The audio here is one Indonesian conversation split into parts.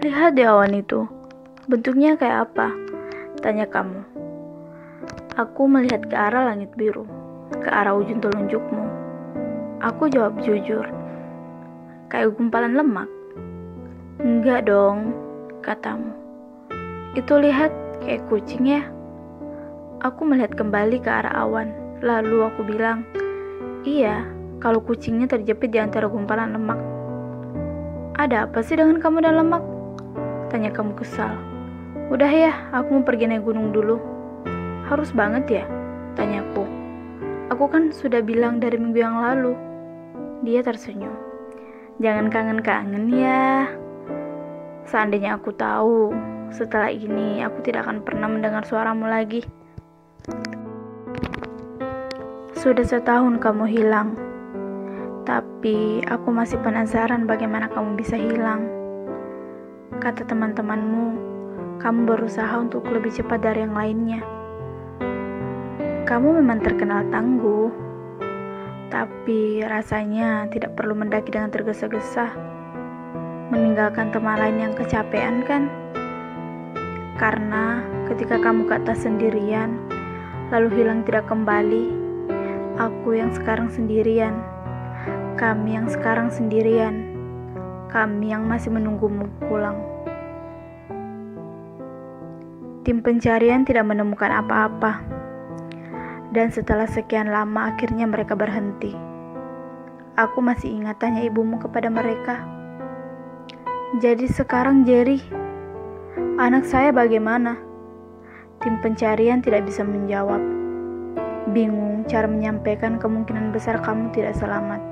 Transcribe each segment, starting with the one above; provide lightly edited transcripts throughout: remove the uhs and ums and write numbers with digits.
Lihat di awan itu. Bentuknya kayak apa? Tanya kamu. Aku melihat ke arah langit biru, ke arah ujung telunjukmu. Aku jawab jujur. Kayak gumpalan lemak. Enggak dong, katamu. Itu lihat kayak kucing ya. Aku melihat kembali ke arah awan. Lalu aku bilang, iya, kalau kucingnya terjepit di antara gumpalan lemak. Ada apa sih dengan kamu dan lemak? Tanya kamu kesal. Udah ya, aku mau pergi naik gunung dulu. Harus banget ya? Tanyaku. Aku kan sudah bilang dari minggu yang lalu. Dia tersenyum. Jangan kangen-kangen ya. Seandainya aku tahu, setelah ini aku tidak akan pernah mendengar suaramu lagi. Sudah setahun kamu hilang. Tapi aku masih penasaran bagaimana kamu bisa hilang. Kata teman-temanmu, kamu berusaha untuk lebih cepat dari yang lainnya. Kamu memang terkenal tangguh, tapi rasanya tidak perlu mendaki dengan tergesa-gesa. Meninggalkan teman lain yang kecapean kan? Karena ketika kamu ke atas sendirian, lalu hilang tidak kembali, aku yang sekarang sendirian, kami yang sekarang sendirian, kami yang masih menunggumu pulang. Tim pencarian tidak menemukan apa-apa. Dan setelah sekian lama akhirnya mereka berhenti. Aku masih ingat tanya ibumu kepada mereka. Jadi sekarang Jerry, anak saya bagaimana? Tim pencarian tidak bisa menjawab. Bingung cara menyampaikan kemungkinan besar kamu tidak selamat.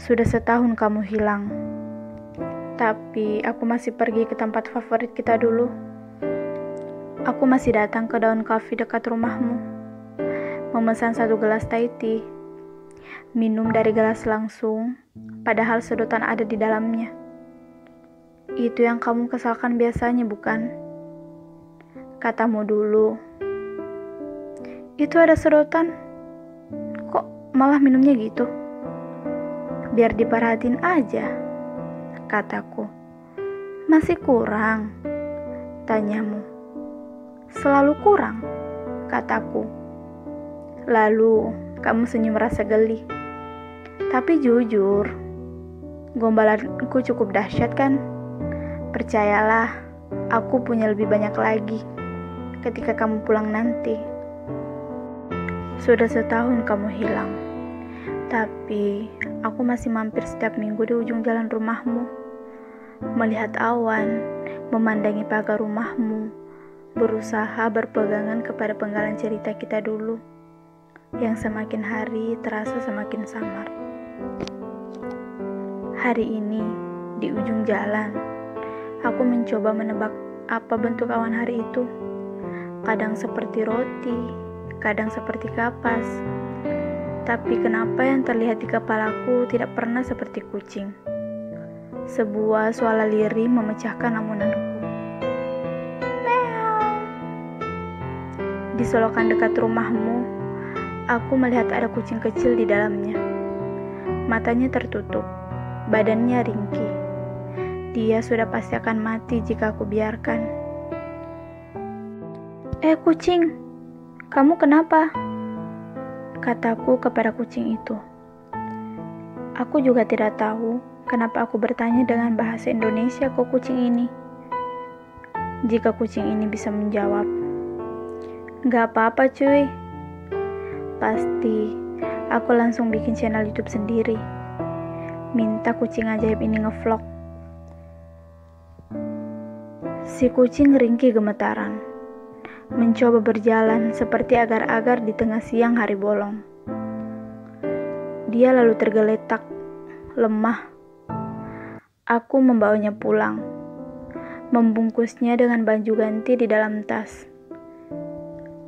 Sudah setahun kamu hilang. Tapi aku masih pergi ke tempat favorit kita dulu. Aku masih datang ke daun kafe dekat rumahmu, memesan 1 gelas Thai tea, minum dari gelas langsung, padahal sedotan ada di dalamnya. Itu yang kamu kesalkan biasanya, bukan? Katamu dulu. Itu ada sedotan, kok malah minumnya gitu? Biar diperhatiin aja, kataku. Masih kurang, tanyamu. Selalu kurang, kataku. Lalu kamu senyum rasa geli. Tapi jujur, gombalanku cukup dahsyat kan? Percayalah, aku punya lebih banyak lagi ketika kamu pulang nanti. Sudah setahun kamu hilang, tapi aku masih mampir setiap minggu di ujung jalan rumahmu, melihat awan, memandangi pagar rumahmu, berusaha berpegangan kepada penggalan cerita kita dulu, yang semakin hari terasa semakin samar. Hari ini, di ujung jalan, aku mencoba menebak apa bentuk awan hari itu. Kadang seperti roti, kadang seperti kapas. Tapi kenapa yang terlihat di kepalaku tidak pernah seperti kucing? Sebuah suara lirih memecahkan lamunanku. Di selokan dekat rumahmu, aku melihat ada kucing kecil di dalamnya. Matanya tertutup, badannya ringkih. Dia sudah pasti akan mati jika aku biarkan. Kucing, kamu kenapa? Kataku kepada kucing itu. Aku juga tidak tahu kenapa aku bertanya dengan bahasa Indonesia ke kucing ini. Jika kucing ini bisa menjawab, gak apa-apa cuy. Pasti aku langsung bikin channel YouTube sendiri. Minta kucing ajaib ini ngevlog. Si kucing ringkih gemetaran, mencoba berjalan seperti agar-agar di tengah siang hari bolong. Dia lalu tergeletak, lemah. Aku membawanya pulang, membungkusnya dengan baju ganti di dalam tas.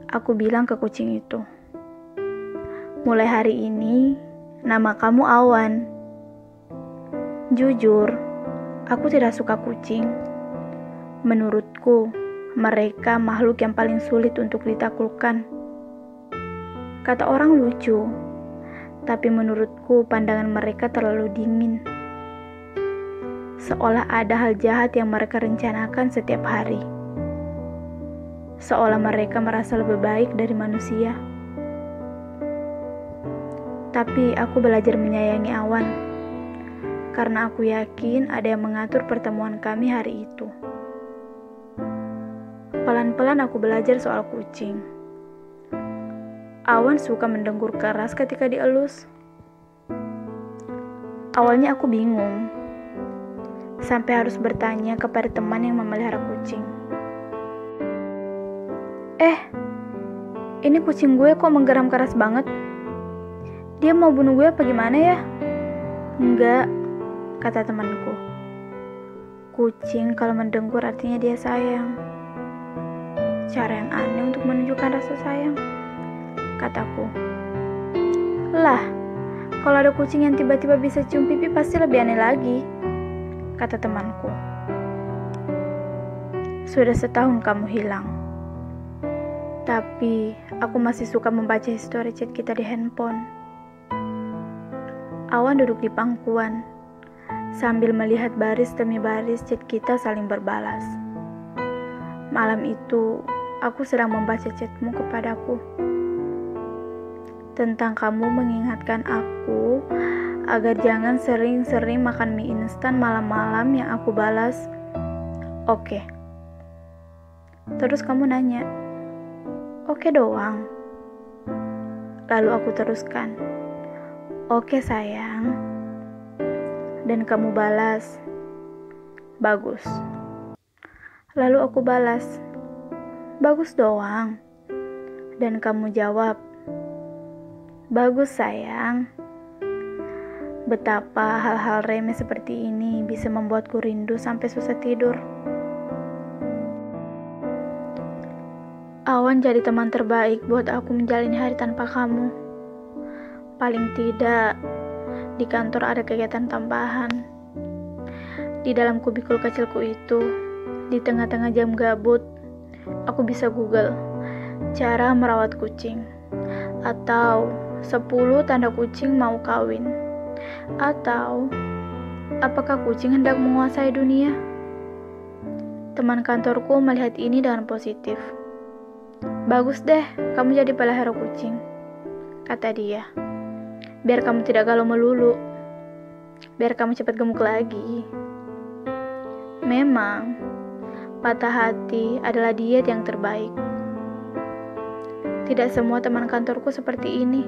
Aku bilang ke kucing itu, mulai hari ini, nama kamu Awan. Jujur, aku tidak suka kucing. Menurutku, mereka makhluk yang paling sulit untuk ditaklukkan. Kata orang lucu, tapi menurutku pandangan mereka terlalu dingin. seolah ada hal jahat yang mereka rencanakan setiap hari. Seolah mereka merasa lebih baik dari manusia. Tapi aku belajar menyayangi Awan, karena aku yakin ada yang mengatur pertemuan kami hari itu. Pelan-pelan aku belajar soal kucing. Awan suka mendengkur keras ketika dielus. Awalnya aku bingung, sampai harus bertanya kepada teman yang memelihara kucing. Ini kucing gue kok menggeram keras banget? Dia mau bunuh gue apa gimana ya? Enggak, kata temanku. Kucing kalau mendengkur artinya dia sayang. Cara yang aneh untuk menunjukkan rasa sayang, kataku. Lah, kalau ada kucing yang tiba-tiba bisa cium pipi pasti lebih aneh lagi, kata temanku. Sudah setahun kamu hilang. Tapi aku masih suka membaca histori chat kita di handphone. Awan duduk di pangkuan sambil melihat baris demi baris chat kita saling berbalas. Malam itu, aku sedang membaca chatmu kepadaku. Tentang kamu mengingatkan aku agar jangan sering-sering makan mie instan malam-malam yang aku balas, oke. Terus kamu nanya, oke doang. Lalu aku teruskan, oke sayang. Dan kamu balas, bagus. Lalu aku balas, bagus doang. Dan kamu jawab, bagus sayang. Betapa hal-hal remeh seperti ini bisa membuatku rindu sampai susah tidur. Awan jadi teman terbaik buat aku menjalani hari tanpa kamu. Paling tidak, di kantor ada kegiatan tambahan. Di dalam kubikul kecilku itu, di tengah-tengah jam gabut, aku bisa Google cara merawat kucing, atau 10 tanda kucing mau kawin, atau apakah kucing hendak menguasai dunia. Teman kantorku melihat ini dengan positif. Bagus deh, kamu jadi pelihara kucing, kata dia. Biar kamu tidak galau melulu, biar kamu cepat gemuk lagi. Memang, patah hati adalah diet yang terbaik. Tidak semua teman kantorku seperti ini.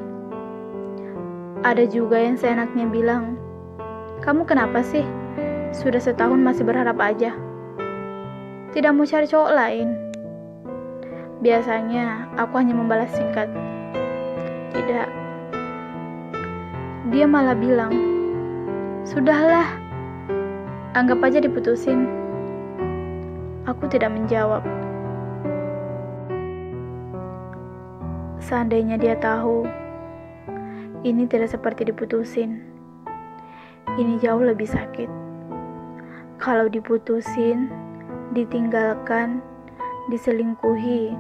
Ada juga yang seenaknya bilang, kamu kenapa sih? Sudah setahun masih berharap aja. Tidak mau cari cowok lain. Biasanya aku hanya membalas singkat, tidak. Dia malah bilang, sudahlah, anggap aja diputusin. Aku tidak menjawab. Seandainya dia tahu, ini tidak seperti diputusin. Ini jauh lebih sakit. Kalau diputusin, ditinggalkan, diselingkuhi,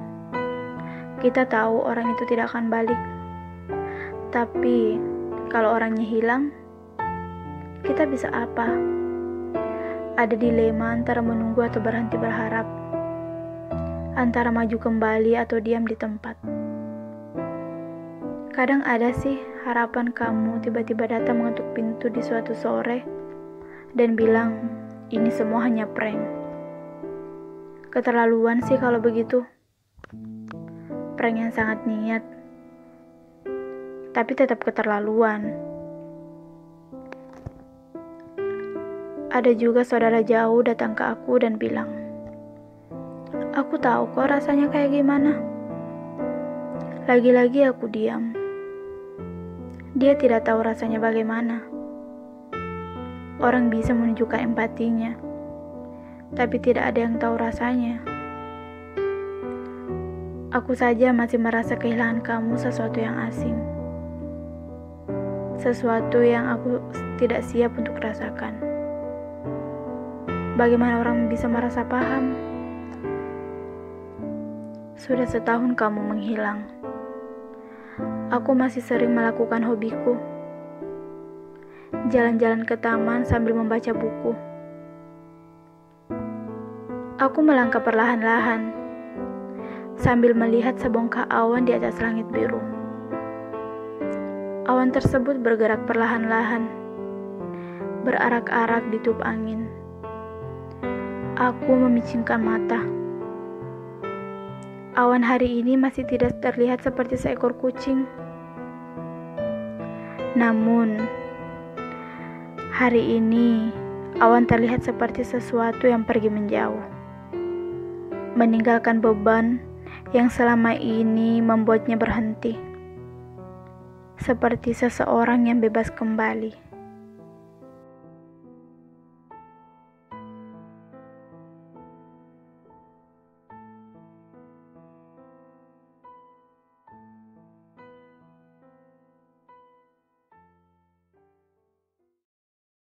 kita tahu orang itu tidak akan balik. Tapi kalau orangnya hilang, kita bisa apa? Ada dilema antara menunggu atau berhenti berharap, antara maju kembali atau diam di tempat. Kadang ada sih harapan kamu tiba-tiba datang mengetuk pintu di suatu sore dan bilang, ini semua hanya prank. Keterlaluan sih kalau begitu. Prank yang sangat niat, tapi tetap keterlaluan. Ada juga saudara jauh datang ke aku dan bilang, aku tahu kok rasanya kayak gimana. Lagi-lagi aku diam. Dia tidak tahu rasanya bagaimana. Orang bisa menunjukkan empatinya, tapi tidak ada yang tahu rasanya. Aku saja masih merasa kehilangan kamu sesuatu yang asing. Sesuatu yang aku tidak siap untuk rasakan. Bagaimana orang bisa merasa paham? Sudah setahun kamu menghilang. Aku masih sering melakukan hobiku. Jalan-jalan ke taman sambil membaca buku. Aku melangkah perlahan-lahan, sambil melihat sebongkah awan di atas langit biru. Awan tersebut bergerak perlahan-lahan, berarak-arak di tiup angin. Aku memicingkan mata. Awan hari ini masih tidak terlihat seperti seekor kucing. Namun, hari ini awan terlihat seperti sesuatu yang pergi menjauh, meninggalkan beban yang selama ini membuatnya berhenti, seperti seseorang yang bebas kembali.